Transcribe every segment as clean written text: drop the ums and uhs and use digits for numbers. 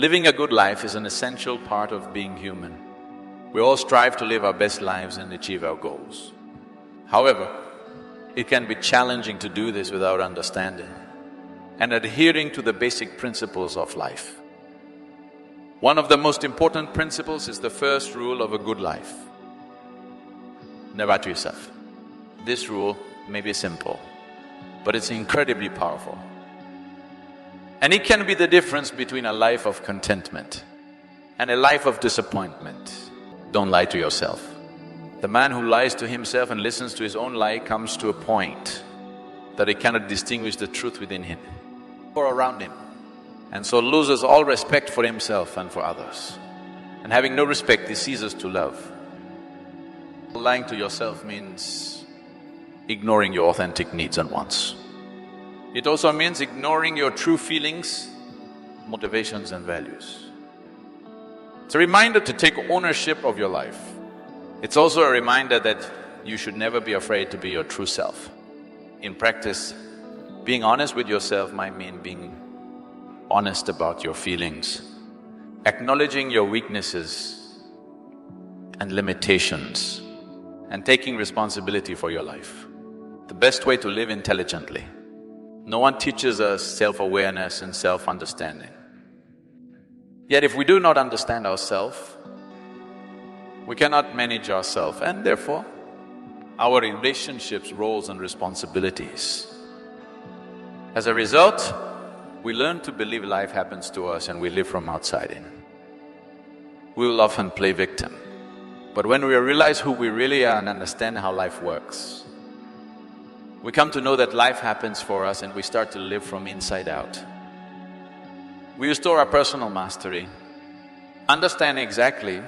Living a good life is an essential part of being human. We all strive to live our best lives and achieve our goals. However, it can be challenging to do this without understanding and adhering to the basic principles of life. One of the most important principles is the first rule of a good life. Never to yourself. This rule may be simple, but it's incredibly powerful. And it can be the difference between a life of contentment and a life of disappointment. Don't lie to yourself. The man who lies to himself and listens to his own lie comes to a point that he cannot distinguish the truth within him or around him, and so loses all respect for himself and for others. And having no respect, he ceases to love. Lying to yourself means ignoring your authentic needs and wants. It also means ignoring your true feelings, motivations and values. It's a reminder to take ownership of your life. It's also a reminder that you should never be afraid to be your true self. In practice, being honest with yourself might mean being honest about your feelings, acknowledging your weaknesses and limitations, and taking responsibility for your life. The best way to live intelligently. No one teaches us self-awareness and self-understanding. Yet if we do not understand ourselves, we cannot manage ourselves, and therefore our relationships, roles and responsibilities. As a result, we learn to believe life happens to us and we live from outside in. We will often play victim. But when we realize who we really are and understand how life works, we come to know that life happens for us and we start to live from inside out. We restore our personal mastery, understand exactly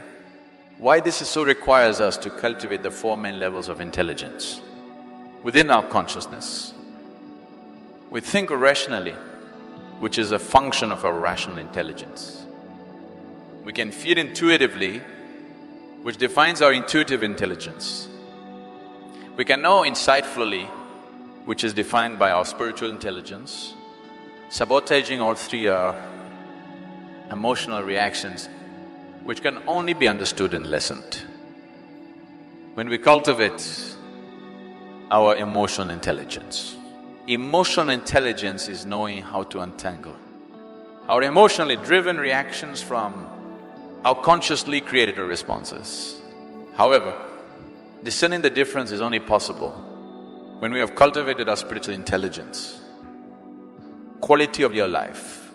why this so requires us to cultivate the four main levels of intelligence within our consciousness. We think rationally, which is a function of our rational intelligence. We can feel intuitively, which defines our intuitive intelligence. We can know insightfully, which is defined by our spiritual intelligence. Sabotaging all three are emotional reactions which can only be understood and lessened when we cultivate our emotional intelligence. Emotional intelligence is knowing how to untangle our emotionally driven reactions from our consciously created responses. However, discerning the difference is only possible when we have cultivated our spiritual intelligence. Quality of your life.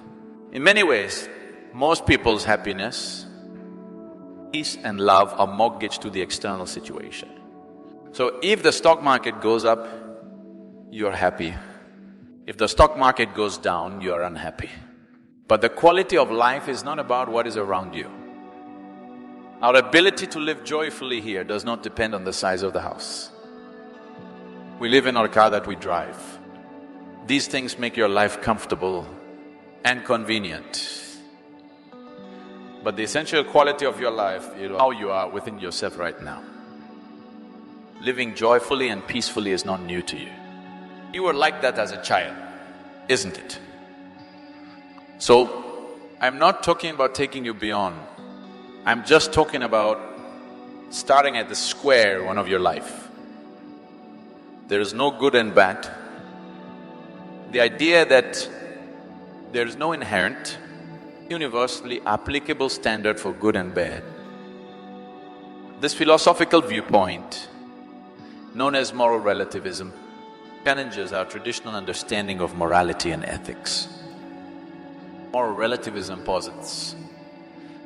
In many ways, most people's happiness, peace and love are mortgaged to the external situation. So if the stock market goes up, you're happy. If the stock market goes down, you're unhappy. But the quality of life is not about what is around you. Our ability to live joyfully here does not depend on the size of the house. We live in our car that we drive. These things make your life comfortable and convenient. But the essential quality of your life is how you are within yourself right now. Living joyfully and peacefully is not new to you. You were like that as a child, isn't it? So, I'm not talking about taking you beyond. I'm just talking about starting at the square one of your life. There is no good and bad. The idea that there is no inherent, universally applicable standard for good and bad. This philosophical viewpoint, known as moral relativism, challenges our traditional understanding of morality and ethics. Moral relativism posits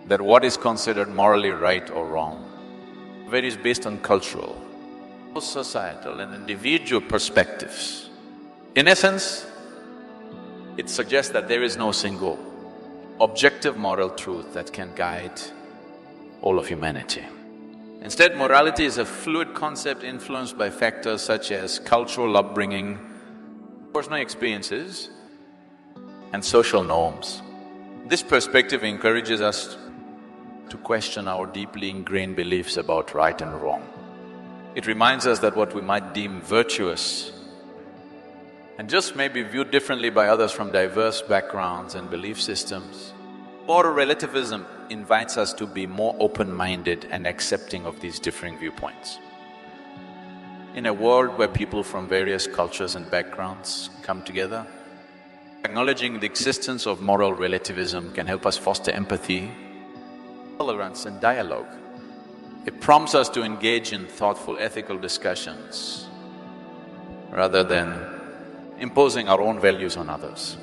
that what is considered morally right or wrong varies based on cultural, societal and individual perspectives. In essence, it suggests that there is no single objective moral truth that can guide all of humanity. Instead, morality is a fluid concept influenced by factors such as cultural upbringing, personal experiences and social norms. This perspective encourages us to question our deeply ingrained beliefs about right and wrong. It reminds us that what we might deem virtuous and just may be viewed differently by others from diverse backgrounds and belief systems Moral relativism invites us to be more open-minded and accepting of these differing viewpoints. In a world where people from various cultures and backgrounds come together, acknowledging the existence of moral relativism can help us foster empathy, tolerance and dialogue. It prompts us to engage in thoughtful, ethical discussions rather than imposing our own values on others.